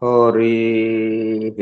हरिः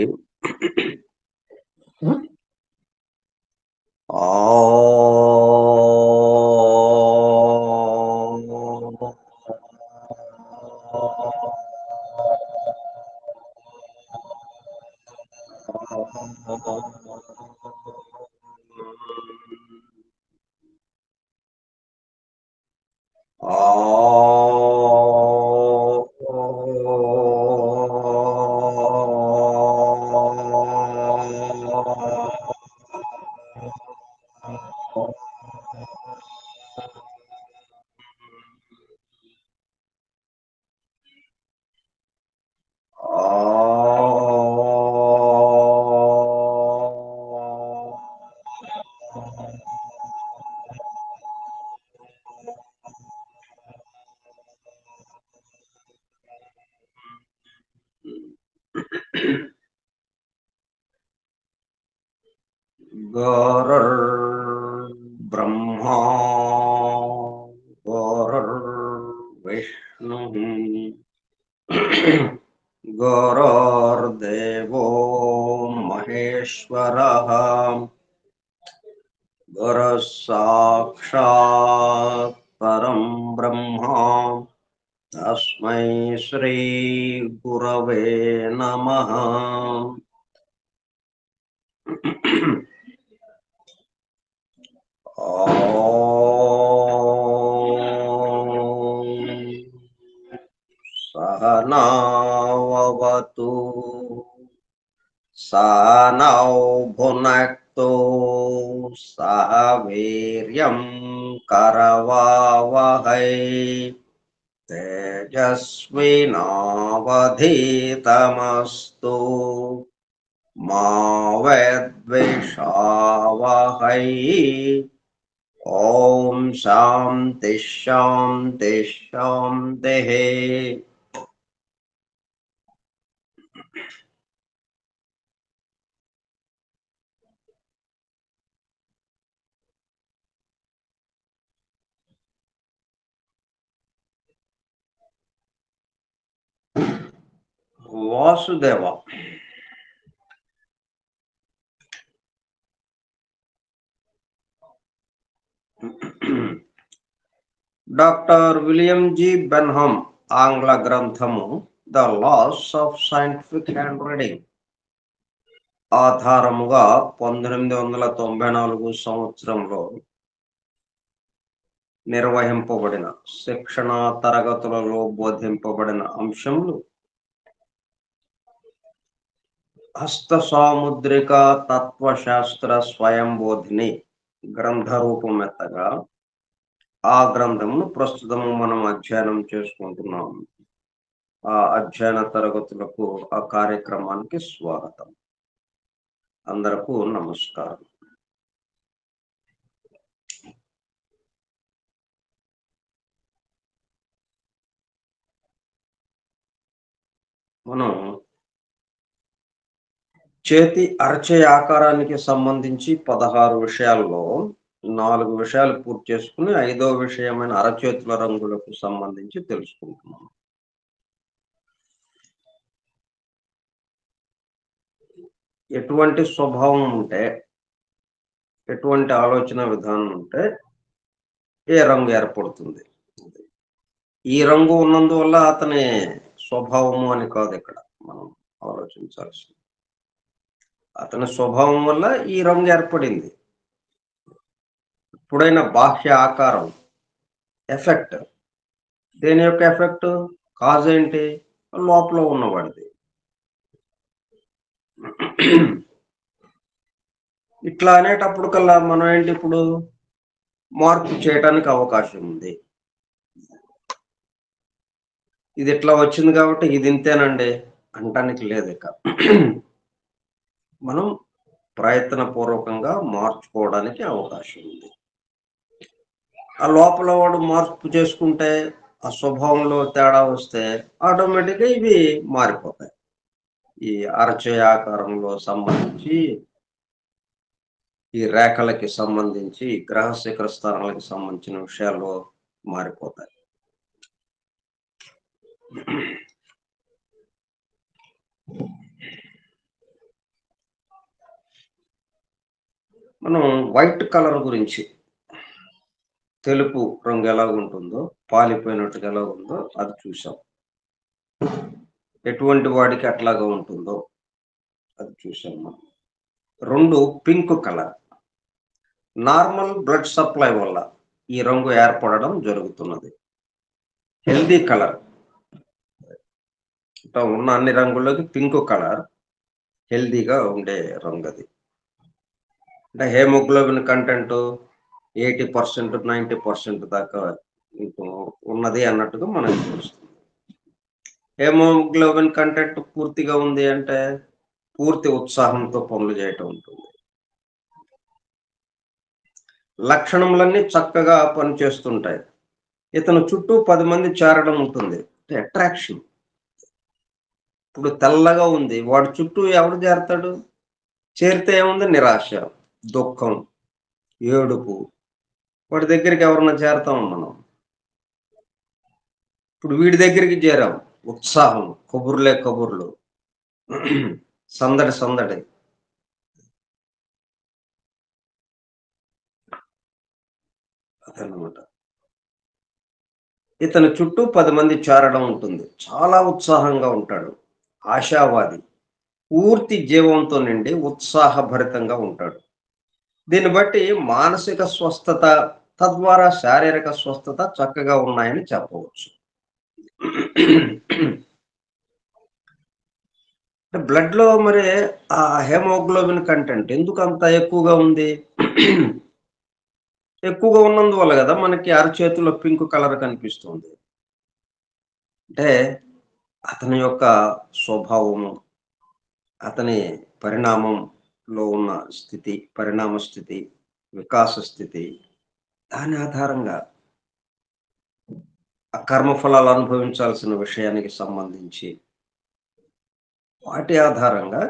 गुरुर्ब्रह्मा गुरुर्विष्णुः गुरुर्देवो महेश्वरः गुरुः साक्षात् परं ब्रह्मा तस्मै श्री गुरवे नमः। सहनावतु सहनौ भुनक्तु सह वीर्यं करवावहै तेजस्विनावधीतमस्तु मा विद्विषावहै। ओम शांति शांति शांतिः। Vasudeva doctor William G Benham ఆంగ్ల గ్రంథము the laws of scientific handwriting ఆధారముగా 1894 సంవత్సరంలో నిర్వహింపబడిన శిక్షణా తరగతులలో బోధింపబడిన అంశములు హస్త సాముద్రిక తత్వశాస్త్ర స్వయంబోధిని గ్రంథ రూపమెత్తగా ఆ గ్రంథమును ప్రస్తుతము మనం అధ్యయనం చేసుకుంటున్నాం. ఆ అధ్యయన తరగతులకు ఆ కార్యక్రమానికి స్వాగతం. అందరకు నమస్కారం. మనం చేతి అరచేయి ఆకారానికి సంబంధించి 16 విషయాల్లో 4 విషయాలు పూర్తి చేసుకుని 5వ విషయమైన అరచేతుల రంగులకు సంబంధించి తెలుసుకుంటున్నాం. ఎటువంటి స్వభావం ఉంటే, ఎటువంటి ఆలోచన విధానం ఉంటే ఏ రంగు ఏర్పడుతుంది. ఈ రంగు ఉన్నందువల్ల అతని స్వభావము అని కాదు ఇక్కడ మనం ఆలోచించాల్సింది. అతని స్వభావం వల్ల ఈ రంగు ఏర్పడింది. ఎప్పుడైనా బాహ్య ఆకారం ఎఫెక్ట్, దేని యొక్క ఎఫెక్ట్? కాజ్ ఏంటి? లోపల ఉన్నవాడిది. ఇట్లా అనేటప్పుడు కల్లా మనం ఏంటి, ఇప్పుడు మార్పు చేయడానికి అవకాశం ఉంది. ఇది ఇట్లా వచ్చింది కాబట్టి ఇది ఇంతేనండి అంటానికి లేదు. ఇక మనం ప్రయత్నపూర్వకంగా మార్చుకోవడానికి అవకాశం ఉంది. ఆ లోపల వాడు మార్పు చేసుకుంటే, ఆ స్వభావంలో తేడా వస్తే ఆటోమేటిక్గా ఇవి మారిపోతాయి. ఈ అరచేయి ఆకారంలో సంబంధించి, ఈ రేఖలకి సంబంధించి, గ్రహ శిఖర స్థానాలకు సంబంధించిన విషయాల్లో మారిపోతాయి. మనం వైట్ కలర్ గురించి, తెలుపు రంగు ఎలా ఉంటుందో, పాలిపోయినట్టుగా ఎలా ఉందో అది చూసాం. ఎటువంటి వాడికి అట్లాగా ఉంటుందో అది చూసాం మనం. 2 pink colour. Normal blood supply వల్ల ఈ రంగు ఏర్పడడం జరుగుతున్నది. Healthy colour. ఉన్న అన్ని రంగుల్లోకి పింక్ కలర్ హెల్తీగా ఉండే రంగు అది. అంటే హేమోగ్లోబిన్ కంటెంట్ 80%, 90% దాకా ఉన్నది అన్నట్టుగా మనకు తెలుస్తుంది. హేమోగ్లోబిన్ కంటెంట్ పూర్తిగా ఉంది అంటే పూర్తి ఉత్సాహంతో పనులు చేయటం ఉంటుంది. లక్షణములన్నీ చక్కగా పనిచేస్తుంటాయి. ఇతను చుట్టూ 10 మంది చేరడం ఉంటుంది. అట్రాక్షన్. ఇప్పుడు తెల్లగా ఉంది. వాడి చుట్టూ ఎవడు చేరతాడు? చేరితే ఏముంది? నిరాశ, దుఃఖం, ఏడుపు. వాడి దగ్గరికి ఎవరన్నా చేరతామా మనం? ఇప్పుడు వీడి దగ్గరికి చేరాం. ఉత్సాహం, కబుర్లే కబుర్లు, సందడి సందడి. అదనమాట. ఇతని చుట్టూ 10 మంది చేరడం ఉంటుంది. చాలా ఉత్సాహంగా ఉంటాడు. ఆశావాది. పూర్తి జీవంతో నిండి ఉత్సాహభరితంగా ఉంటాడు. దీన్ని బట్టి మానసిక స్వస్థత, తద్వారా శారీరక స్వస్థత చక్కగా ఉన్నాయని చెప్పవచ్చు. బ్లడ్‌లో మరి ఆ హేమోగ్లోబిన్ కంటెంట్ ఎందుకు అంత ఎక్కువగా ఉంది? ఎక్కువగా ఉన్నందువల్ల గదా! మనకి అరచేతిలో పింక్ కలర్ కనిపిస్తుంది. అంటే అతని యొక్క స్వభావము, అతని పరిణామంలో ఉన్న స్థితి, పరిణామ స్థితి, వికాస స్థితి, దాని ఆధారంగా ఆ కర్మఫలాలు అనుభవించాల్సిన విషయానికి సంబంధించి వాటి ఆధారంగా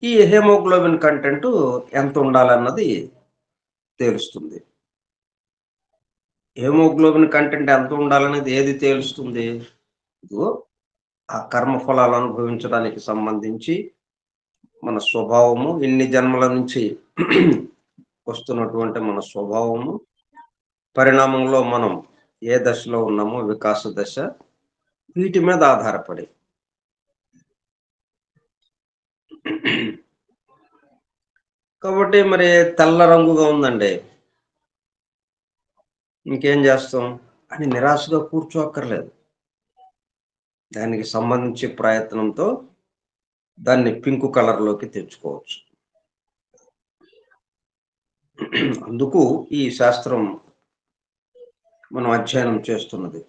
ఈ హేమోగ్లోబిన్ కంటెంట్ ఎంత ఉండాలన్నది తేలుస్తుంది. హేమోగ్లోబిన్ కంటెంట్ ఎంత ఉండాలనేది ఏది తేలుస్తుంది? ఇదిగో ఆ కర్మఫలాలు అనుభవించడానికి సంబంధించి మన స్వభావము, ఇన్ని జన్మల నుంచి వస్తున్నటువంటి మన స్వభావము, పరిణామంలో మనం ఏ దశలో ఉన్నామో వికాస దశ, వీటి మీద ఆధారపడి. కాబట్టి మరి తెల్ల రంగుగా ఉందండి. ఇంకేం చేస్తాం? అని నిరాశగా కూర్చోక్కర్లేదు. దానికి సంబంధించి ప్రయత్నంతో దాన్ని పింక్ కలర్‌లోకి తెచ్చుకోవచ్చు. అందుకు ఈ శాస్త్రం మనం అధ్యయనం చేస్తున్నది.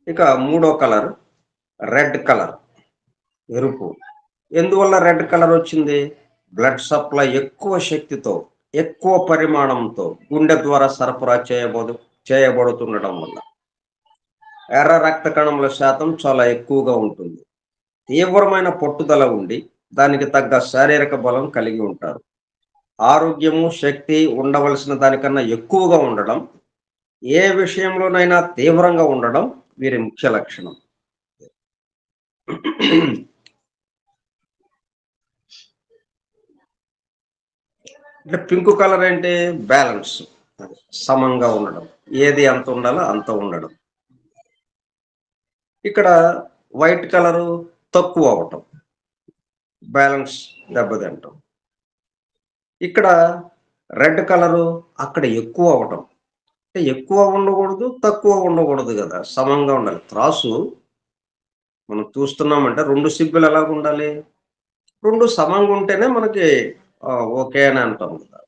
ఇక మూడో కలర్ రెడ్ కలర్, ఎరుపు. ఎందువల్ల రెడ్ కలర్ వచ్చింది? బ్లడ్ సప్లై ఎక్కువ శక్తితో, ఎక్కువ పరిమాణంతో గుండె ద్వారా సరఫరా చేయబడుతుండడం వల్ల ఎర్ర రక్త కణముల శాతం చాలా ఎక్కువగా ఉంటుంది. తీవ్రమైన పట్టుదల ఉండి దానికి తగ్గ శారీరక బలం కలిగి ఉంటారు. ఆరోగ్యము, శక్తి ఉండవలసిన దానికన్నా ఎక్కువగా ఉండడం, ఏ విషయంలోనైనా తీవ్రంగా ఉండడం వీరి ముఖ్య లక్షణం. అంటే పింక్ కలర్ అంటే బ్యాలెన్స్, సమంగా ఉండడం. ఏది ఎంత ఉండాలో అంత ఉండడం. ఇక్కడ వైట్ కలరు తక్కువ అవటం, బ్యాలెన్స్ దెబ్బతింటం. ఇక్కడ రెడ్ కలరు అక్కడ ఎక్కువ అవటం. అంటే ఎక్కువ ఉండకూడదు, తక్కువ ఉండకూడదు కదా! సమంగా ఉండాలి. త్రాసు మనం చూస్తున్నామంటే 2 సిబ్బులు ఎలాగుండాలి? 2 సమంగా ఉంటేనే మనకి ఓకే అని అంటాం కదా!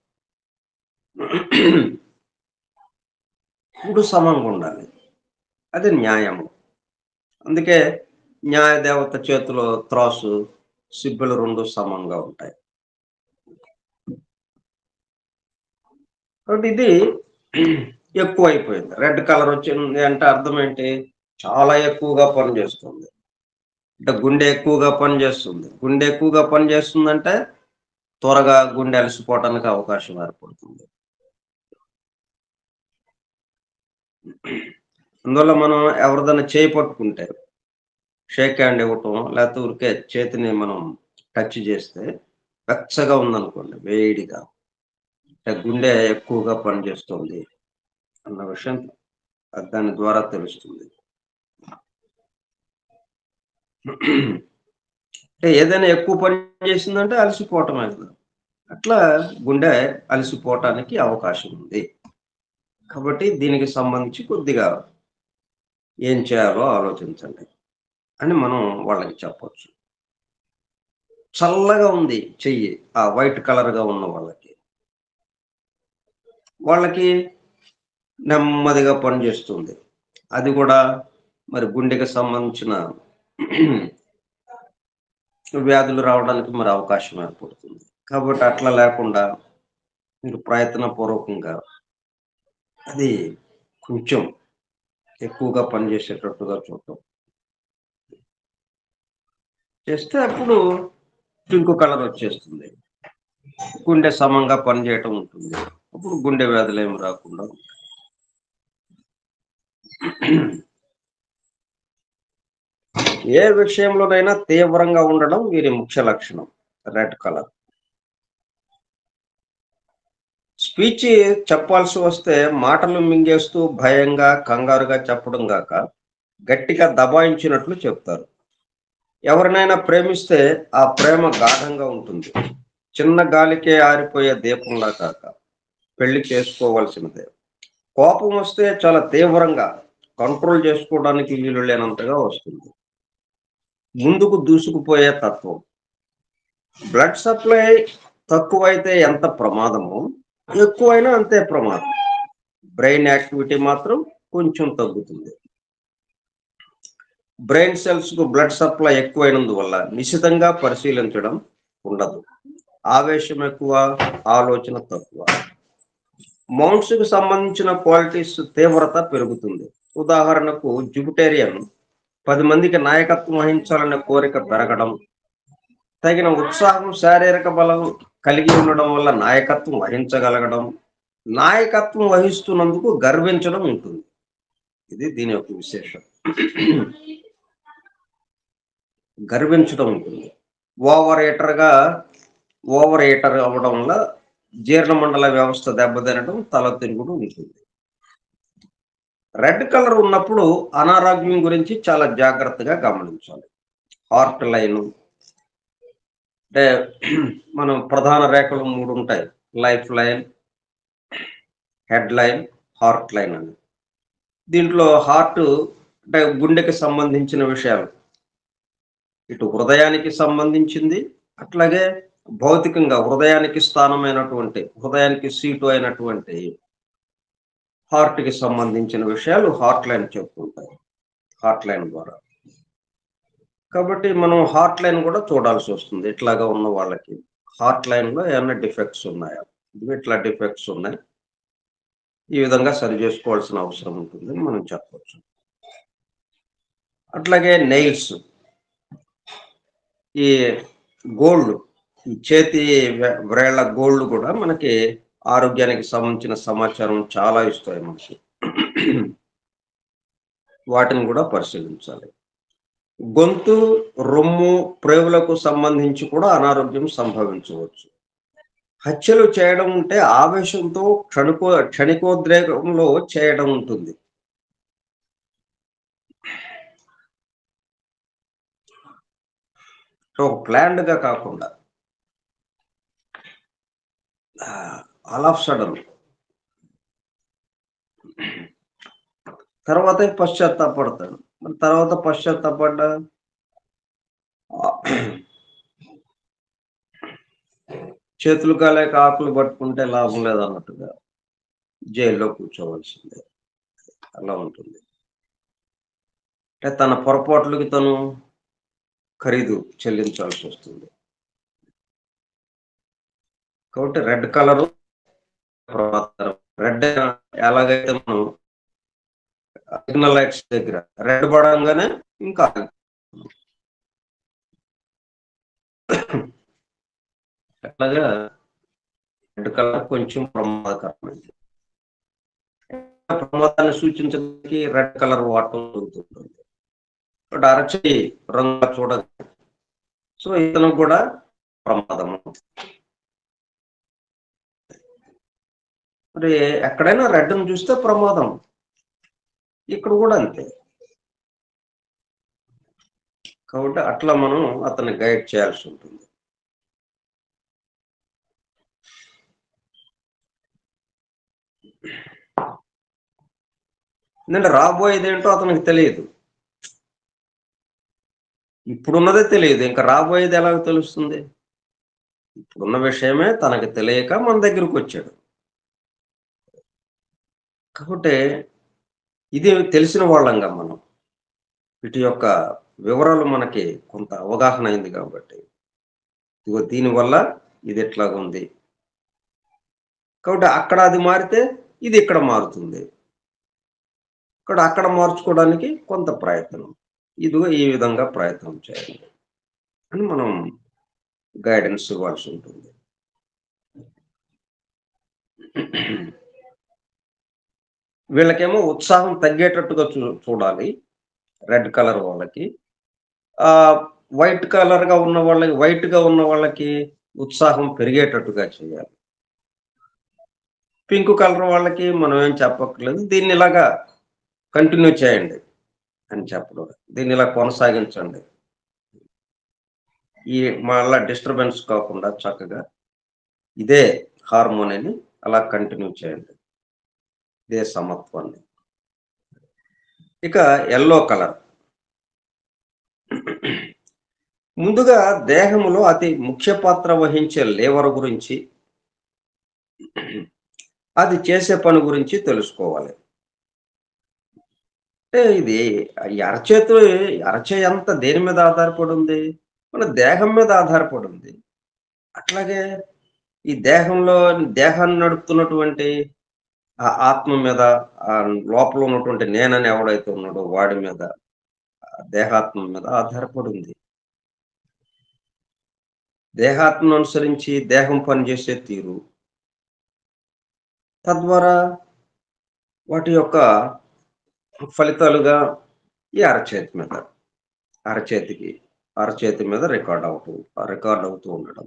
2 సమంగా ఉండాలి. అది న్యాయము. అందుకే న్యాయ దేవత చేతిలో త్రాసు, సిబ్బులు 2 సమంగా ఉంటాయి. కాబట్టి ఇది ఎక్కువైపోయింది. రెడ్ కలర్ వచ్చింది అంటే అర్థం ఏంటి? చాలా ఎక్కువగా పనిచేస్తుంది. అంటే గుండె ఎక్కువగా పనిచేస్తుంది. గుండె ఎక్కువగా పనిచేస్తుందంటే త్వరగా గుండె అలసిపోవటానికి అవకాశం ఏర్పడుతుంది. అందువల్ల మనం ఎవరిదైనా చేయి పట్టుకుంటే షేక్ హ్యాండ్ ఇవ్వటం, లేకపోతే ఊరికే చేతిని మనం టచ్ చేస్తే వెచ్చగా ఉందనుకోండి వేడిగా, అంటే గుండె ఎక్కువగా పనిచేస్తుంది అన్న విషయం దాని ద్వారా తెలుస్తుంది. అంటే ఏదైనా ఎక్కువ పని చేసిందంటే అలసిపోవటమే కదా! అట్లా గుండె అలసిపోవటానికి అవకాశం ఉంది. కాబట్టి దీనికి సంబంధించి కొద్దిగా ఏం చేయాలో ఆలోచించండి అని మనం వాళ్ళకి చెప్పొచ్చు. చల్లగా ఉంది చెయ్యి, ఆ వైట్ కలర్‌గా ఉన్న వాళ్ళకి. వాళ్ళకి నెమ్మదిగా పనిచేస్తుంది. అది కూడా మరి గుండెకి సంబంధించిన వ్యాధులు రావడానికి మరి అవకాశం ఏర్పడుతుంది. కాబట్టి అట్లా లేకుండా మీరు ప్రయత్నపూర్వకంగా అది కొంచెం ఎక్కువగా పనిచేసేటట్టుగా చూడటం. చేస్తే అప్పుడు పింక్ కలర్ వచ్చేస్తుంది. గుండె సమంగా పనిచేయటం ఉంటుంది. అప్పుడు గుండె వ్యాధులేమి రాకుండా ఏ విషయంలోనైనా తీవ్రంగా ఉండడం వీరి ముఖ్య లక్షణం. Red colour. స్పీచ్ చెప్పాల్సి వస్తే మాటలు మింగేస్తూ భయంగా, కంగారుగా చెప్పడం గాక, గట్టిగా దబాయించినట్లు చెప్తారు. ఎవరినైనా ప్రేమిస్తే ఆ ప్రేమ గాఢంగా ఉంటుంది. చిన్న గాలికే ఆరిపోయే దీపంలా కాక, పెళ్లి చేసుకోవాల్సినదే. కోపం వస్తే చాలా తీవ్రంగా, కంట్రోల్ చేసుకోవడానికి వీలు లేనంతగా వస్తుంది. ముందుకు దూసుకుపోయే తత్వం. బ్లడ్ సప్లై తక్కువైతే ఎంత ప్రమాదమో, ఎక్కువైనా అంతే ప్రమాదం. బ్రెయిన్ యాక్టివిటీ మాత్రం కొంచెం తగ్గుతుంది. బ్రెయిన్ సెల్స్ కు బ్లడ్ సప్లై ఎక్కువైనందువల్ల నిశితంగా పరిశీలించడం ఉండదు. ఆవేశం ఎక్కువ, ఆలోచన తక్కువ. మౌంట్స్‌కు సంబంధించిన క్వాలిటీస్ తీవ్రత పెరుగుతుంది. ఉదాహరణకు జుపిటేరియన్ 10 మందికి నాయకత్వం వహించాలనే కోరిక పెరగడం, తగిన ఉత్సాహం, శారీరక బలం కలిగి ఉండడం వల్ల నాయకత్వం వహించగలగడం, నాయకత్వం వహిస్తున్నందుకు గర్వించడం ఉంటుంది. ఇది దీని యొక్క విశేషం. గర్వించడం ఉంటుంది. ఓవర్ ఈటర్‌గా ఓవర్ ఈటర్ అవ్వడం వల్ల జీర్ణమండల వ్యవస్థ దెబ్బతినడం, తల తిరుగుడు ఉంటుంది. రెడ్ కలర్ ఉన్నప్పుడు అనారోగ్యం గురించి చాలా జాగ్రత్తగా గమనించాలి. హార్ట్ లైను అంటే మనం ప్రధాన రేఖలు 3 ఉంటాయి. Life line, head line, heart line అని. దీంట్లో హార్ట్ అంటే గుండెకి సంబంధించిన విషయాలు. ఇటు హృదయానికి సంబంధించింది, అట్లాగే భౌతికంగా హృదయానికి స్థానమైనటువంటి, హృదయానికి సీటు అయినటువంటి హార్ట్‌కి సంబంధించిన విషయాలు హార్ట్ లైన్ చెప్తుంటాయి. హార్ట్ లైన్ ద్వారా. కాబట్టి మనం హార్ట్ లైన్ కూడా చూడాల్సొస్తుంది. ఇట్లాగా ఉన్న వాళ్ళకి. హార్ట్ లైన్‌లో ఏమన్నా డిఫెక్ట్స్ ఉన్నాయా? ఇదిగో ఇట్లా డిఫెక్ట్స్ ఉన్నాయి. ఈ విధంగా సరి జేసుకోవాల్సిన అవసరం ఉంటుందని మనం చెప్పొచ్చు. అట్లాగే నెయిల్స్. ఈ గోల్డ్, ఈ చేతి వ్రేళ్ళ గోల్డ్ కూడా మనకి ఆరోగ్యానికి సంబంధించిన సమాచారం చాలా ఇస్తాయి మనకి. వాటిని కూడా పరిశీలించాలి. గొంతు, రొమ్ము, ప్రేవులకు సంబంధించి కూడా అనారోగ్యం సంభవించవచ్చు. హత్యలు చేయడం ఉంటే ఆవేశంతో క్షణికోద్రేకంలో చేయడం ఉంటుంది. సో, ప్లాన్డ్‌గా కాకుండా ఆల్ ఆఫ్ సడన్ తర్వాతే పశ్చాత్తాపపడతాడు. మరి తర్వాత పశ్చాత్తాపడ్డా చేతులు కాలేక ఆకులు పట్టుకుంటే లాభం లేదన్నట్టుగా జైల్లో కూర్చోవలసిందే. అలా ఉంటుంది. అంటే తన పొరపాట్లకి తను ఖరీదు చెల్లించాల్సొస్తుంది. కాబట్టి రెడ్ కలరు ప్రమాదకరం. రెడ్ ఎలాగైతే మనం సిగ్నల్ లైట్స్ దగ్గర రెడ్ పడంగానే ఇంకా అట్లాగా రెడ్ కలర్ కొంచెం ప్రమాదకరమైనది. ప్రమాదాన్ని సూచించడానికి రెడ్ కలర్ వాడటం జరుగుతుంటుంది. బట్ అరచేయి రంగుగా చూడదు. సో ఇతను కూడా ప్రమాదము. మరి ఎక్కడైనా రెడ్ని చూస్తే ప్రమాదం. ఇక్కడ కూడా అంతే. కాబట్టి అట్లా మనం అతన్ని గైడ్ చేయాల్సి ఉంటుంది. ఎందుకంటే రాబోయేది ఏంటో అతనికి తెలియదు. ఇప్పుడున్నదే తెలియదు, ఇంకా రాబోయేది ఎలాగ తెలుస్తుంది? ఇప్పుడున్న విషయమే తనకు తెలియక మన దగ్గరకు వచ్చాడు. కాబట్టి ఇది తెలిసిన వాళ్ళంగా మనం వీటి యొక్క వివరాలు మనకి కొంత అవగాహన అయింది కాబట్టి ఇదిగో దీనివల్ల ఇది ఎట్లాగుంది. కాబట్టి అక్కడ అది మారితే ఇది ఇక్కడ మారుతుంది. అక్కడ మార్చుకోవడానికి కొంత ప్రయత్నం. ఇదిగో ఈ విధంగా ప్రయత్నం చేయాలి అని మనం గైడెన్స్ ఇవ్వాల్సి ఉంటుంది. వీళ్ళకేమో ఉత్సాహం తగ్గేటట్టుగా చూడాలి రెడ్ కలర్ వాళ్ళకి. వైట్ కలర్గా ఉన్న వాళ్ళకి, వైట్గా ఉన్న వాళ్ళకి ఉత్సాహం పెరిగేటట్టుగా చేయాలి. పింక్ కలర్ వాళ్ళకి మనం ఏం చెప్పక్కర్లేదు, దీన్ని ఇలాగా కంటిన్యూ చేయండి అని చెప్పడం, దీన్ని ఇలా కొనసాగించండి. ఈ మళ్ళా డిస్టర్బెన్స్ కాకుండా చక్కగా ఇదే హార్మోనీని అలా కంటిన్యూ చేయండి, ఇదే సమత్వాన్ని. ఇక ఎల్లో కలర్ ముందుగా దేహములో అతి ముఖ్య పాత్ర వహించే లేవర్ గురించి, అది చేసే పని గురించి తెలుసుకోవాలి. అంటే ఇది అరచేయి అంతా దేని మీద ఆధారపడి ఉంది? మన దేహం మీద ఆధారపడి ఉంది. అట్లాగే ఈ దేహాన్ని నడుపుతున్నటువంటి ఆ ఆత్మ మీద, లోపల ఉన్నటువంటి నేనని ఎవడైతే ఉన్నాడో వాడి మీద, దేహాత్మ మీద ఆధారపడి ఉంది. దేహాత్మను అనుసరించి దేహం పనిచేసే తీరు, తద్వారా వాటి యొక్క ఫలితాలుగా ఈ అరచేతి మీద రికార్డ్ అవుతూ ఉండడం.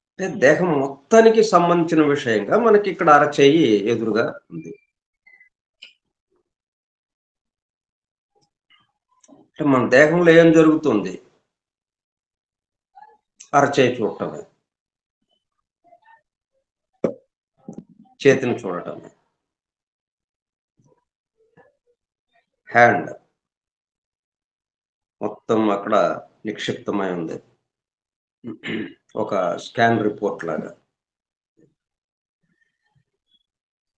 అంటే దేహం మొత్తానికి సంబంధించిన విషయంగా మనకి ఇక్కడ అరచేయి ఎదురుగా ఉంది. అంటే మన దేహంలో ఏం జరుగుతుంది? అరచేయి చూడటమే, చేతిని చూడటమే. హ్యాండ్ మొత్తం అక్కడ నిక్షిప్తమై ఉంది, ఒక స్కాన్ రిపోర్ట్ లాగా.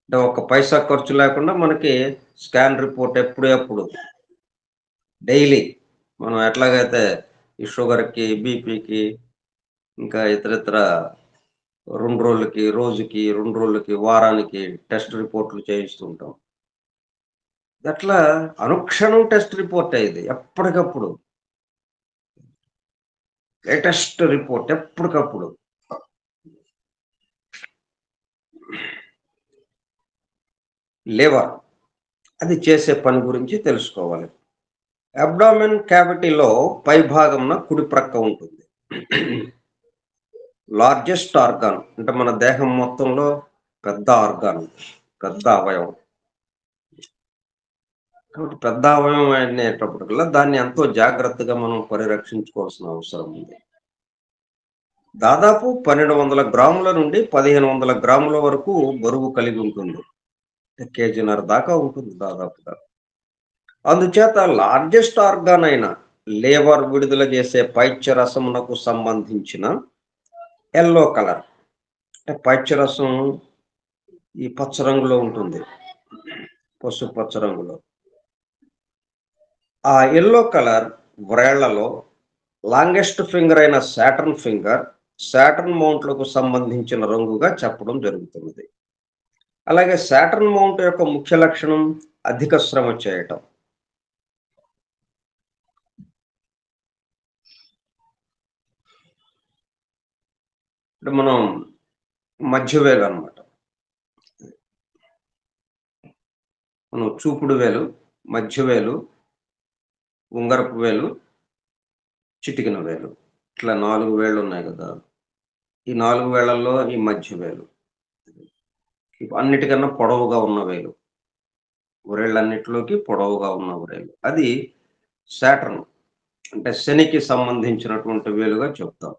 అంటే ఒక పైసా ఖర్చు లేకుండా మనకి స్కాన్ రిపోర్ట్ ఎప్పుడు డైలీ మనం ఎట్లాగైతే ఈ షుగర్కి, బీపీకి, ఇంకా ఇతరితర 2 రోజులకి, రోజుకి, 2 రోజులకి, వారానికి టెస్ట్ రిపోర్ట్లు చేయిస్తుంటాం. అట్లా అనుక్షణం టెస్ట్ రిపోర్ట్ ఇది, ఎప్పటికప్పుడు లేటెస్ట్ రిపోర్ట్ ఎప్పటికప్పుడు. లివర్ అది చేసే పని గురించి తెలుసుకోవాలి. అబ్డామిన్ క్యావిటీలో పై భాగంన కుడి ప్రక్క ఉంటుంది. లార్జెస్ట్ ఆర్గాన్ అంటే మన దేహం మొత్తంలో పెద్ద ఆర్గాన్, పెద్ద అవయవం. కాబట్టి పెద్ద అవయవం అనేటప్పటికల్లా దాన్ని ఎంతో జాగ్రత్తగా మనం పరిరక్షించుకోవాల్సిన అవసరం ఉంది. దాదాపు 1200 గ్రాముల నుండి 1500 గ్రాముల వరకు బరువు కలిగి ఉంటుంది. కేజీన్నర దాకా ఉంటుంది దాదాపుగా. అందుచేత లార్జెస్ట్ ఆర్గాన్ అయిన లివర్ విడుదల చేసే పైత్యరసమునకు సంబంధించిన ఎల్లో కలర్, అంటే పైత్యరసం ఈ పచ్చ రంగులో ఉంటుంది, పసుపు పచ్చ రంగులో. ఆ ఎల్లో కలర్ వ్రేళ్లలో లాంగెస్ట్ ఫింగర్ అయిన సాటర్న్ మౌంట్లకు సంబంధించిన రంగుగా చెప్పడం జరుగుతున్నది. అలాగే సాటర్న్ మౌంట్ యొక్క ముఖ్య లక్షణం అధిక శ్రమ చేయటం. అంటే మనం మధ్యవేగం అన్నమాట. మనం చూపుడు వేలు, మధ్య వేలు, ఉంగరపు వేలు, చిటికెన వేలు. ఇట్లా 4 వేళ్ళున్నాయి గదా! ఈ 4 వేళ్ళల్లో ఈ మధ్య వేలు. అన్నిటికన్నా పొడవుగా ఉన్న వేలు. వ్రేళ్ళన్నిటిలోకి పొడవుగా ఉన్న వ్రేలు. అది సాటర్న్ అంటే శనికి సంబంధించినటువంటి వేలుగా చెప్తాం.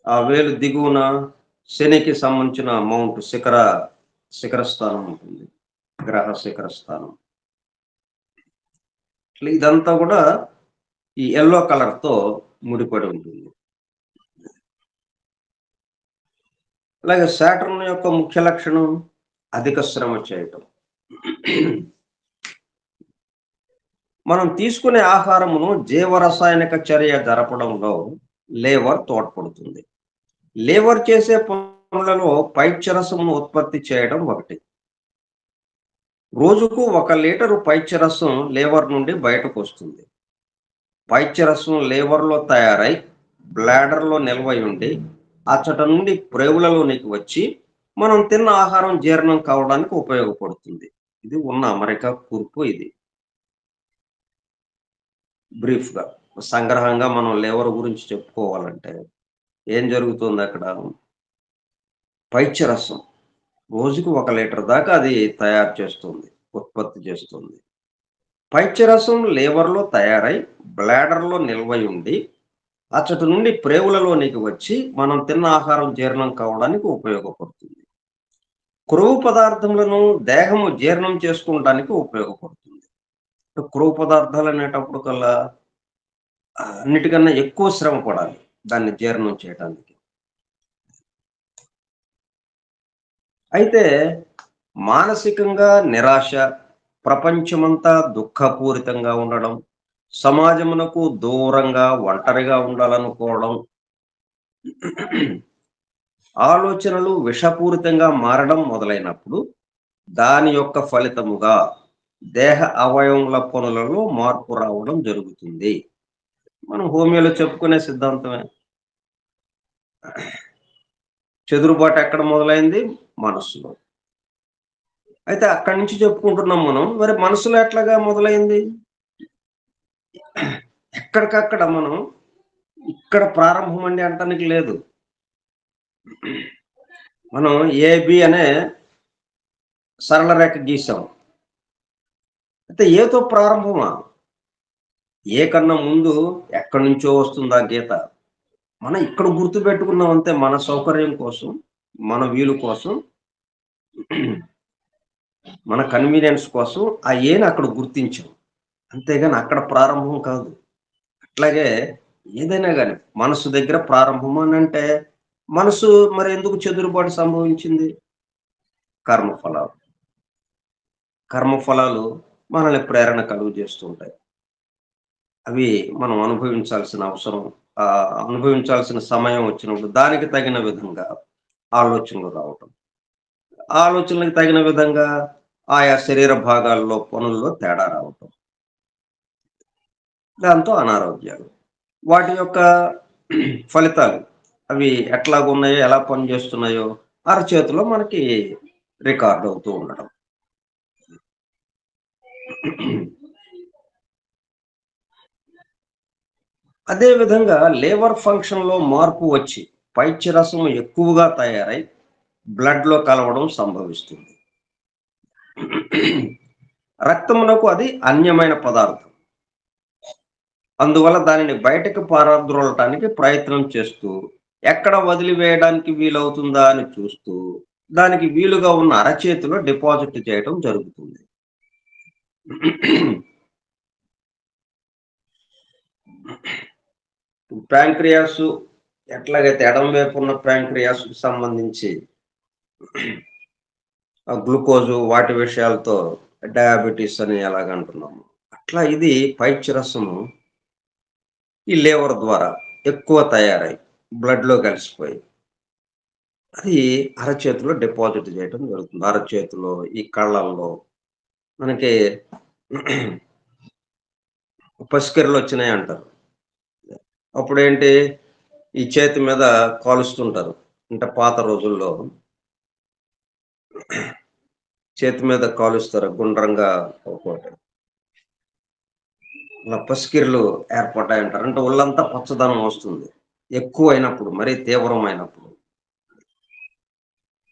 ఆ వేలు దిగువన శనికి సంబంధించిన మౌంట్ శిఖర స్థానం ఉంటుంది. గ్రహ శిఖర స్థానం. ఇదంతా గూడా ఈ యెల్లో కలర్‌తో ముడిపడి ఉంటుంది. అలాగే సాటర్న్ యొక్క ముఖ్య లక్షణం అధిక శ్రమ చేయటం. మనం తీసుకునే ఆహారమును జీవరసాయనిక చర్య జరపడంలో లేవర్ తోడ్పడుతుంది. లేవర్ చేసే పనులలో పైత్యరసమును ఉత్పత్తి చేయడం ఒకటి. రోజుకు 1 లీటరు పైత్యరసం లేవర్ నుండి బయటకొస్తుంది. పైత్యరసం లేవర్‌లో తయారై బ్లాడర్‌లో నిల్వై ఉండి అచ్చట నుండి ప్రేవులలోనికి వచ్చి మనం తిన్న ఆహారం జీర్ణం కావడానికి ఉపయోగపడుతుంది. ఇది ఉన్న అమెరికా కూర్పు ఇది. బ్రీఫ్‌గా సంగ్రహంగా మనం లివర్ గురించి చెప్పుకోవాలంటే ఏం జరుగుతుందక్కడ? పైత్యరసం రోజుకి 1 లీటర్ దాకా అది తయారు చేస్తుంది. ఉత్పత్తి చేస్తుంది. పైత్యరసం లివర్‌లో తయారై బ్లాడర్‌లో నిల్వై ఉండి అచ్చటి నుండి ప్రేవులలోనికి వచ్చి మనం తిన్న ఆహారం జీర్ణం కావడానికి ఉపయోగపడుతుంది. క్రొవ్వు పదార్థములను దేహము జీర్ణం చేసుకోవడానికి ఉపయోగపడుతుంది. క్రొవ్వు పదార్థాలు అనేటప్పటికల్లా అన్నిటికన్నా ఎక్కువ శ్రమ పడాలి దాన్ని జీర్ణం చేయడానికి. అయితే మానసికంగా నిరాశ, ప్రపంచమంతా దుఃఖపూరితంగా ఉండడం, సమాజమునకు దూరంగా ఒంటరిగా ఉండాలనుకోవడం, ఆలోచనలు విషపూరితంగా మారడం మొదలైనప్పుడు దాని యొక్క ఫలితముగా దేహ అవయవముల పనులలో మార్పు రావడం జరుగుతుంది. మనం హోమియోలో చెప్పుకునే సిద్ధాంతమే. చెదురుబాటు ఎక్కడ మొదలైంది? మనస్సులో. అయితే అక్కడి నుంచి చెప్పుకుంటున్నాం మనం. మరి మనసులో ఎట్లాగా మొదలైంది? ఎక్కడికక్కడ మనం ఇక్కడ ప్రారంభం అండి అంటానికి లేదు. మనం ఏబి అనే సరళ రేఖ గీసాం. అయితే ఏతో ప్రారంభమా? ఏ కన్నా ముందు ఎక్కడి నుంచో వస్తుంది ఆ గీత. మనం ఇక్కడ గుర్తుపెట్టుకున్నాం అంతే మన సౌకర్యం కోసం, మన వీలు కోసం, మన కన్వీనియన్స్ కోసం ఆ ఏని అక్కడ గుర్తించాం. అంతేగాని అక్కడ ప్రారంభం కాదు. అట్లాగే ఏదైనా గాని మనసు దగ్గర ప్రారంభం అనంటే మనసు మరి ఎందుకు చెదురుబాటు సంభవించింది? కర్మఫలాలు. కర్మఫలాలు మనల్ని ప్రేరణ కలుగజేస్తూ ఉంటాయి. అవి మనం అనుభవించాల్సిన అవసరం అనుభవించాల్సిన సమయం వచ్చినప్పుడు దానికి తగిన విధంగా ఆలోచనలు రావటం. ఆలోచనలకు తగిన విధంగా ఆయా శరీర భాగాల్లో పనుల్లో తేడా రావటం. దాంతో అనారోగ్యాలు. వాటి యొక్క ఫలితాలు అవి ఎట్లాగున్నాయో, ఎలా పనిచేస్తున్నాయో అరచేతిలో మనకి రికార్డ్ అవుతూ ఉండడం. అదే విధంగా లేవర్ ఫంక్షన్‌లో మార్పు వచ్చి పైత్యరసం ఎక్కువగా తయారై బ్లడ్‌లో కలవడం సంభవిస్తుంది. రక్తమునకు అది అన్యమైన పదార్థం. అందువల్ల దానిని బయటకు పారద్రోలటానికి ప్రయత్నం చేస్తూ, ఎక్కడ వదిలివేయడానికి వీలవుతుందా అని చూస్తూ, దానికి వీలుగా ఉన్న అరచేతిలో డిపాజిట్ చేయటం జరుగుతుంది. ప్యాంక్రియాసు ఎట్లాగైతే ఎడమ వైపు ఉన్న ప్యాంక్రియాస్‌కి సంబంధించి గ్లూకోజు వాటి విషయాలతో డయాబెటిస్ అని ఎలాగంటున్నాము. అట్లా ఇది పైత్యరసము ఈ లివర్ ద్వారా ఎక్కువ తయారై బ్లడ్‌లో కలిసిపోయి అది అరచేతిలో డిపాజిట్ చేయటం జరుగుతుంది. అరచేతిలో, ఈ కళ్ళల్లో మనకి పసికెరలొచ్చినాయంటారు. అప్పుడేంటి ఈ చేతి మీద కాలుస్తుంటారు. అంటే పాత రోజుల్లో చేతి మీద కాలుస్తారు గుండ్రంగా ఒకటి. ఇలా పసికిర్లు ఏర్పడ్డాయి అంటారు. అంటే ఒళ్ళంతా పచ్చదనం వస్తుంది. ఎక్కువైనప్పుడు, మరీ తీవ్రమైనప్పుడు.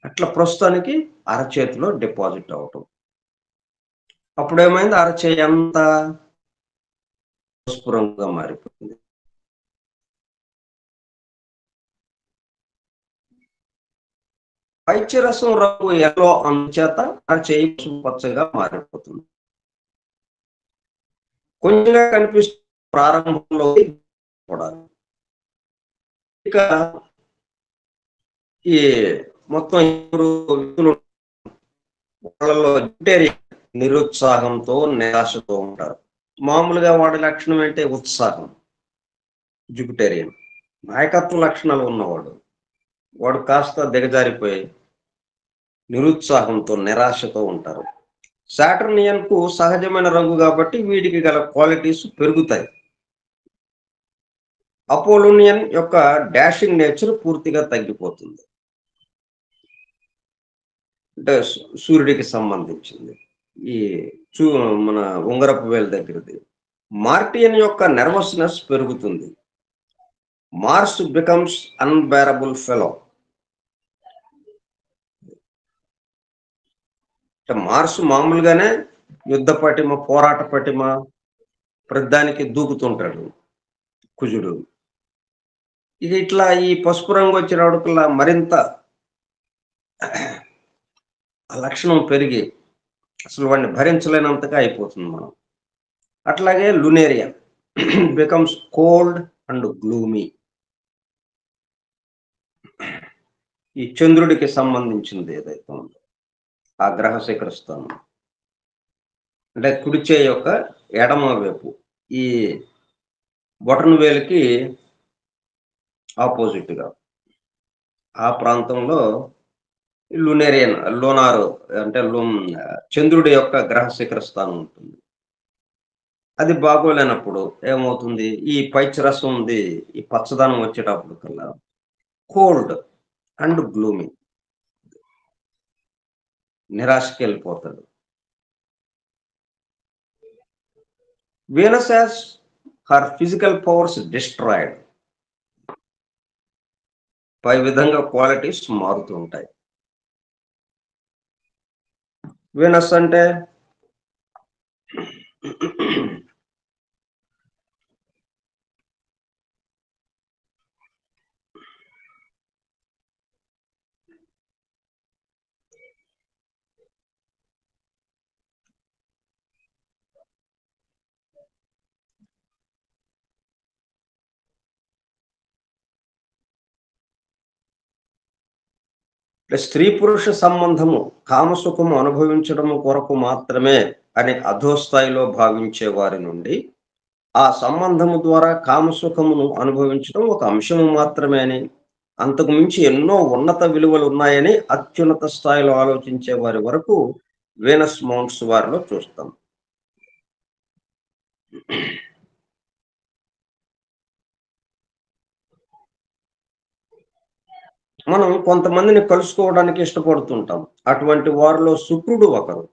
అట్లా ప్రస్తుతానికి అరచేతిలో డిపాజిట్ అవ్వటం. అప్పుడేమైంది అరచేయి అంతా పసుపు రంగుగా మారిపోయింది. పైచ్యరసం రంగు ఎల్లో అందుచేత అరచేయి పసుపు పచ్చగా మారిపోతుంది. కొంచెంగా కనిపిస్తుంది ప్రారంభంలో కూడా. ఇక ఈ మొత్తం వాళ్ళలో నిరుత్సాహంతో నిరాశతో ఉంటారు. మామూలుగా వాడి లక్షణం ఏంటి? ఉత్సాహం. జుపిటేరియన్ నాయకత్వ లక్షణాలు ఉన్నవాడు. వాడు కాస్త దిగజారిపోయి నిరుత్సాహంతో నిరాశతో ఉంటారు. సాటర్నియన్ కు సహజమైన రంగు కాబట్టి వీడికి గల క్వాలిటీస్ పెరుగుతాయి. అపోలోనియన్ యొక్క డాషింగ్ నేచర్ పూర్తిగా తగ్గిపోతుంది. అంటే సూర్యుడికి సంబంధించింది. ఈ మన ఉంగరపు వేలు దగ్గరది. మార్టియన్ యొక్క నర్వస్నెస్ పెరుగుతుంది. Mars becomes unbearable fellow. Mars మామూలుగానే యుద్ధ పటిమ, పోరాట పటిమ, ప్రతిదానికి దూకుతుంటాడు కుజుడు. ఇక ఇట్లా ఈ పసుపు రంగు వచ్చినప్పటికల్లా మరింత ఆ లక్షణం పెరిగి అసలు వాడిని భరించలేనంతగా అయిపోతుంది మనం. అట్లాగే లునేరియా బికమ్స్ కోల్డ్ అండ్ గ్లూమీ. ఈ చంద్రుడికి సంబంధించింది ఏదైతే ఉందో ఆ గ్రహ శిఖర స్థానం అంటే కుడిచే యొక్క ఎడమ వైపు ఈ బొటన వేలికి ఆపోజిట్ గా ఆ ప్రాంతంలో లునేరియన్ లోనారు అంటే చంద్రుడి యొక్క గ్రహ శిఖర స్థానం ఉంటుంది. అది బాగోలేనప్పుడు ఏమవుతుంది? ఈ పైచరసం ఉంది, ఈ పచ్చదనం వచ్చేటప్పుడు కల్లా కోల్డ్ అండ్ గ్లూమీ, నిరాశకి వెళ్ళిపోతాడు. Venus has her physical powers destroyed. పై విధంగా క్వాలిటీస్ మారుతూ ఉంటాయి. వీనస్ అంటే స్త్రీ పురుష సంబంధము కామసుఖము అనుభవించడము కొరకు మాత్రమే అని అధోస్థాయిలో భావించే వారి నుండి ఆ సంబంధము ద్వారా కామసుఖమును అనుభవించడం ఒక అంశము మాత్రమే అని, అంతకు మించి ఎన్నో ఉన్నత విలువలు ఉన్నాయని అత్యున్నత స్థాయిలో ఆలోచించే వారి వరకు వీనస్ మౌంట్స్ వారిలో చూస్తాం. మనం కొంతమందిని కలుసుకోవడానికి ఇష్టపడుతుంటాం. అటువంటి వారిలో శుక్రుడు ఒకరు.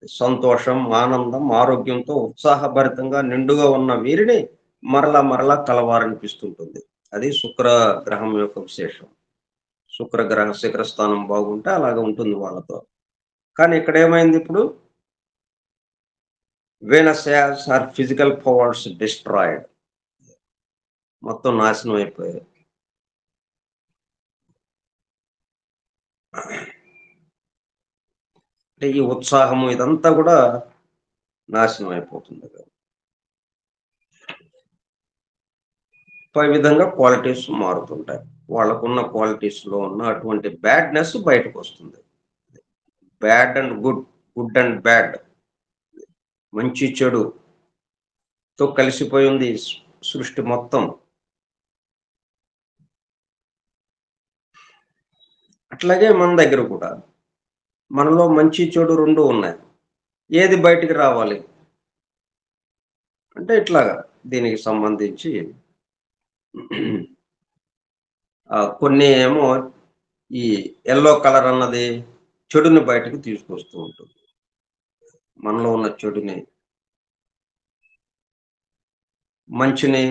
సంతోషం, ఆనందం, ఆరోగ్యంతో ఉత్సాహభరితంగా నిండుగా ఉన్న వీరిని మరలా మరలా కలవారనిపిస్తుంటుంది. అది శుక్ర గ్రహం యొక్క విశేషం. శుక్ర గ్రహ శిఖర స్థానం బాగుంటే అలాగ ఉంటుంది వాళ్ళతో. కానీ ఇక్కడ ఏమైంది? ఇప్పుడు Venus has her physical powers destroyed. మొత్తం నాశనం అయిపోయాయి. అంటే ఈ ఉత్సాహము ఇదంతా కూడా నాశనం అయిపోతుంది. పై విధంగా క్వాలిటీస్ మారుతుంటాయి. వాళ్ళకున్న క్వాలిటీస్ లో ఉన్న అటువంటి బ్యాడ్నెస్ బయటకు వస్తుంది. Bad and good, good and bad, మంచి చెడు తో కలిసిపోయింది సృష్టి మొత్తం. అట్లాగే మన దగ్గర కూడా మనలో మంచి చెడు రెండు ఉన్నాయి. ఏది బయటికి రావాలి అంటే ఇట్లాగా దీనికి సంబంధించి కొన్ని ఏమో ఈ ఎల్లో కలర్ అన్నది చెడుని బయటకు తీసుకొస్తూ ఉంటుంది. మనలో ఉన్న చెడుని, మంచిని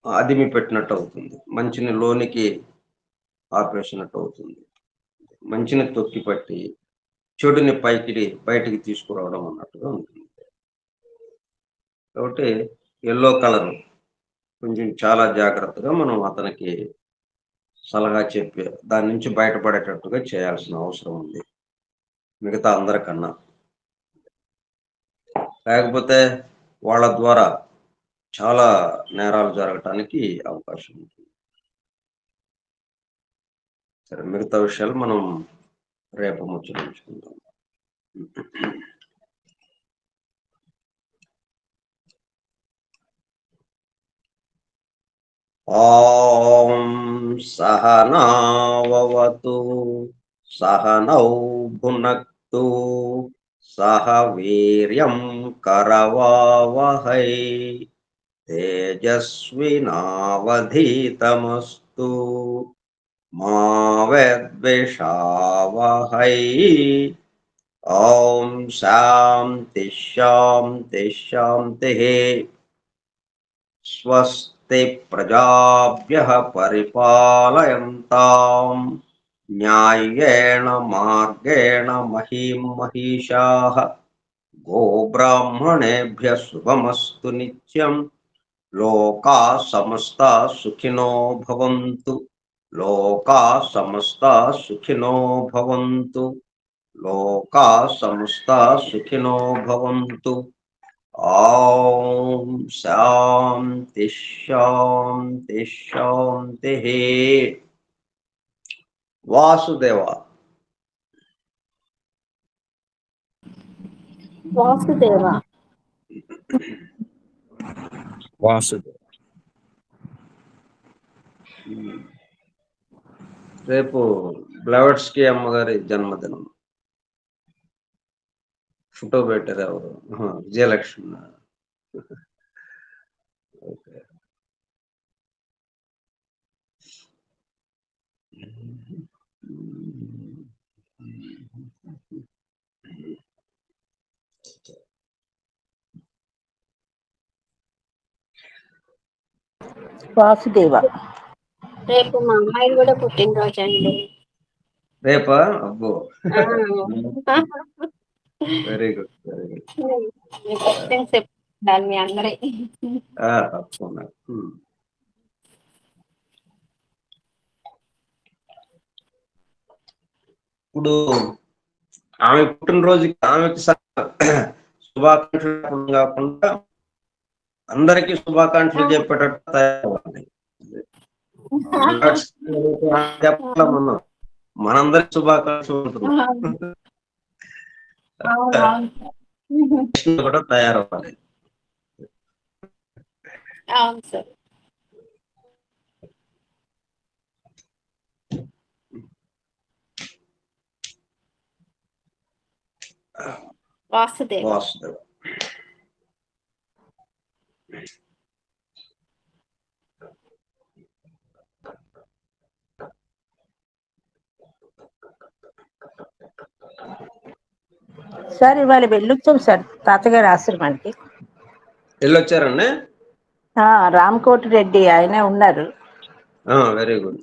అదిమి పెట్టినట్టు అవుతుంది. మంచిని లోనికి ఆపేసినట్టు అవుతుంది. మంచిని తొక్కిపట్టి చెడుని బయటికి తీసుకురావడం అన్నట్టుగా ఉంటుంది. కాబట్టి యెల్లో కలర్ కొంచెం చాలా జాగ్రత్తగా మనం అతనికి సలహా చెప్పి దాని నుంచి బయటపడేటట్టుగా చేయాల్సిన అవసరం ఉంది. మిగతా అందరికన్నా. లేకపోతే వాళ్ళ ద్వారా చాలా నేరాలు జరగటానికి అవకాశం ఉంటుంది. సరే, మిగతా విషయాలు మనం రేపు ముచ్చరించుకుందాం. ఓం సహనావతు సహనౌ భునక్తు సహ వీర్యం కరవావహై తేజస్వినావధీతమస్తు మా విద్విషావహై. ఓం శాంతి శాంతి శాంతి. స్వస్తి ప్రజాభ్యః పరిపాలయంతాం న్యాయేణ మార్గేణ మహీం మహిషాః. గోబ్రాహ్మణేభ్యః శుభమస్తు నిత్యం. లోకాః సమస్తాః సుఖినో భవంతు. లోకాః సమస్తాః సుఖినో భవంతు. లోకాః సమస్తాః సుఖినో భవంతు. ఓం శాంతి శాంతి శాంతి. వాసుదేవ. వాసుదేవ. వాసుదేవ. రేపు బ్లవర్స్కి అమ్మగారి జన్మదినం. ఫోటో పెట్టారు ఎవరు? విజయలక్ష్మి. ఓకే. వాసుదేవ. రేపు మా అమ్మాయి కూడా పుట్టినరోజు అండి. రేపా? అబ్బో, వెరీ గుడ్, వెరీ గుడ్. చెప్తాను మీ అందరి. తప్పకుండా. ఇప్పుడు ఆమె పుట్టినరోజుకి ఆమెకి శుభాకాంక్షలు కాకుండా అందరికీ శుభాకాంక్షలు చెప్పేటట్టు తయారవ్వాలి. చెప్పాల మనందరికి శుభాకాంక్షలు ఉంటున్నాం కూడా తయారవ్వాలి. అవును సార్. వాసుదేవ. వాసుదేవ. సార్ ఇవాళ వెళ్ళొచ్చాం సార్ తాతగారి ఆశ్రమానికి. వెళ్ళొచ్చారండి? రామకోటి రెడ్డి ఆయన ఉన్నారు. Very good.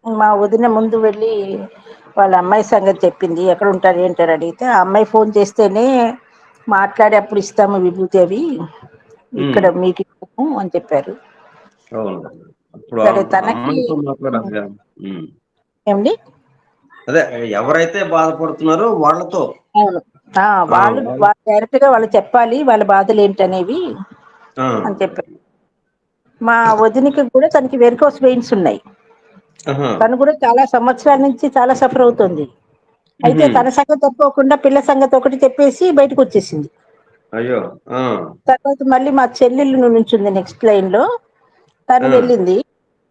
మా వదిన ముందు వెళ్ళి వాళ్ళ అమ్మాయి సంగతి చెప్పింది. ఎక్కడ ఉంటారు ఏంటారు అడిగితే ఆ అమ్మాయి ఫోన్ చేస్తేనే మాట్లాడి అప్పుడు ఇస్తాము విభూతి అవి, ఇక్కడ మీకు ఇస్తాము అని చెప్పారు. సరే, తనకి ఏమండి అదే ఎవరైతే బాధపడుతున్నారో వాళ్ళతో. అవును, వాళ్ళు డైరెక్ట్ గా వాళ్ళు చెప్పాలి వాళ్ళ బాధలు ఏంటనేవి అని చెప్పారు. మా వదినికి కూడా తనకి వెరికోస్ వెయిన్స్ ఉన్నాయి. తను కూడా చాలా సంవత్సరాల నుంచి చాలా సఫర్ అవుతుంది. అయితే తన సంగతి తప్పకుండా పిల్ల సంగతి ఒకటి చెప్పేసి బయటకు వచ్చేసింది. అయ్యో. తర్వాత మళ్ళీ మా చెల్లెళ్ళు నుంచింది నెక్స్ట్ లైన్ లో. తను వెళ్ళింది,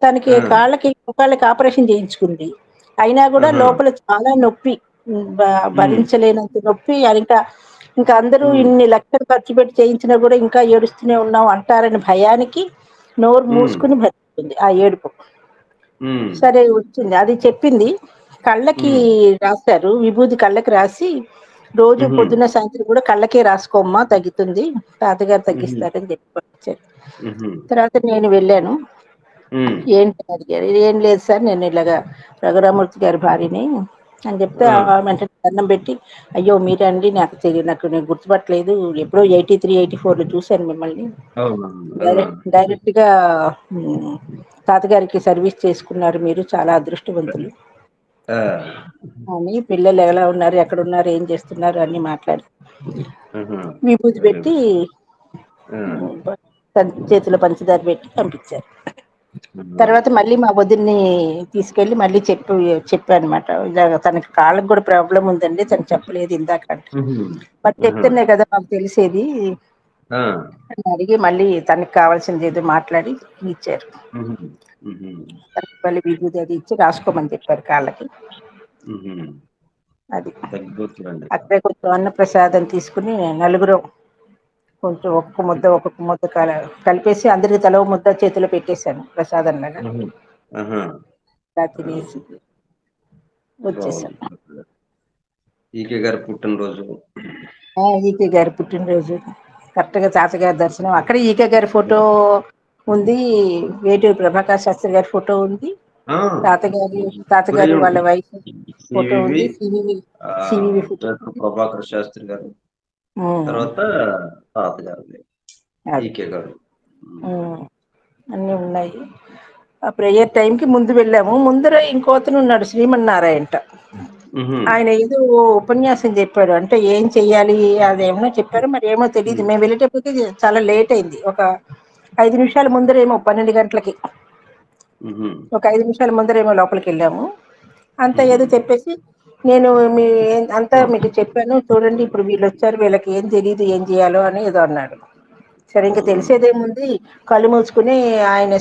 తనకి కాళ్ళకి ఆపరేషన్ చేయించుకుంది. అయినా కూడా లోపల చాలా నొప్పి, భరించలేనంత నొప్పి. ఇంకా అందరూ ఇన్ని లక్షలు ఖర్చు పెట్టి చేయించినా కూడా ఇంకా ఏడుస్తూనే ఉన్నాం అంటారని భయానికి నోరు మూసుకుని భరిస్తుంది ఆ ఏడుపు. సరే వచ్చింది, అది చెప్పింది. కళ్ళకి ఉమ్, రాశారు, విభూది కళ్ళకి రాసి రోజు ఉహుం, పొద్దున్న సాయంత్రం కూడా కళ్ళకే రాసుకోమ్మా తగ్గుతుంది, తాతగారు ఉహుం, తగ్గిస్తారని చెప్పి పంపించారు. ఉహుం, తర్వాత నేను వెళ్ళాను. ఉమ్, ఏంటి అని అడిగారు. ఏం లేదు సార్, నేను ఇలాగా రఘురామూర్తి గారి భార్యని అని చెప్తే ఆ, వెంటనే దండం పెట్టి, అయ్యో మీరే అండి, నాకు తెలియదు, నాకు నేను గుర్తుపట్టలేదు, ఎప్పుడో 83, 84లో చూశాను మిమ్మల్ని, అవునవును. డైరెక్ట్ గా ఉమ్, తాతగారికి సర్వీస్ చేసుకున్నారు, మీరు చాలా అదృష్టవంతులు ఆ, అని, పిల్లలు ఎలా ఉన్నారు, ఎక్కడ ఉన్నారు, ఏం చేస్తున్నారు అని మాట్లాడి విభూతి వెరీ పెట్టి గుడ్. చేతిలో పంచదార పెట్టి పంపించారు. తర్వాత మళ్ళీ మా వదిన్ని తీసుకెళ్ళి మళ్ళీ చెప్పాను అనమాట, ఇలాగ తనకి కాళ్ళకు కూడా ప్రాబ్లం ఉందండి, తను చెప్పలేదు ఇందాక అంటే, మరి చెప్తేనే కదా మాకు తెలిసేది అని అడిగి మళ్ళీ తనకి కావాల్సింది ఏదో మాట్లాడి ఇచ్చారు. తనకి మళ్ళీ విభూది అది ఇచ్చి రాసుకోమని చెప్పారు కాళ్ళకి. అది తగ్గిపోతుందండి. అక్కడే కొంచెం అన్న ప్రసాదం తీసుకుని నలుగురు కొంచెం ఒక్కొక్క ముద్ద కలిపేసి అందరికి తల ఓ ముద్ద చేతిలో పెట్టేశాను ప్రసాదం లాగా. ఆహా, ఇలా ఆ, తినేసి వచ్చేసాం. బాగుంది. ఈకే గారి పుట్టినరోజు. ఈకే గారి పుట్టినరోజు కరెక్ట్ గా తాతగారి దర్శనం అక్కడే. ఈకే గారి ఫోటో ఉంది, వేటూరి ప్రభాకర్ శాస్త్రి గారి ఫోటో ఉంది, ఆ, ఇప్పుడే తాతగారు వాళ్ళ ఉంది. వైఫ్ ఫోటో సివివి ఉంది, సివివి ఫోటో డాక్టర్ ఉంది. ప్రభాకర్ శాస్త్రి గారు, తర్వాత తాతగారు అది ఈకే గారు. అన్నీ ఉన్నాయి. ఆ ప్రేయర్ టైంకి ముందు వెళ్ళాము. ముందర ఇంకోతను ఉన్నాడు, శ్రీమన్నారాయణట. ఉహు, ఆయన ఏదో ఉపన్యాసం చెప్పాడు, అంటే ఏం చెయ్యాలి అదేమో చెప్పారు, మరి ఏమో తెలియదు. మేము వెళ్ళేటప్పటికి చాలా లేట్ అయింది, ఒక 5 నిమిషాల ముందరేమో, 12 గంటలకి ఉహు, ఒక 5 నిమిషాల ముందరేమో లోపలికి వెళ్ళాము. అంతా ఉహు, ఏదో చెప్పేసి, నేను అంతా మీకు చెప్పాను చూడండి, ఇప్పుడు వీళ్ళు వచ్చారు, వీళ్ళకి ఏం తెలియదు ఏం చేయాలో అని ఏదో అన్నాడు. సరే ఇంకా తెలిసేదేముంది, కళ్ళు మూసుకుని ఆయన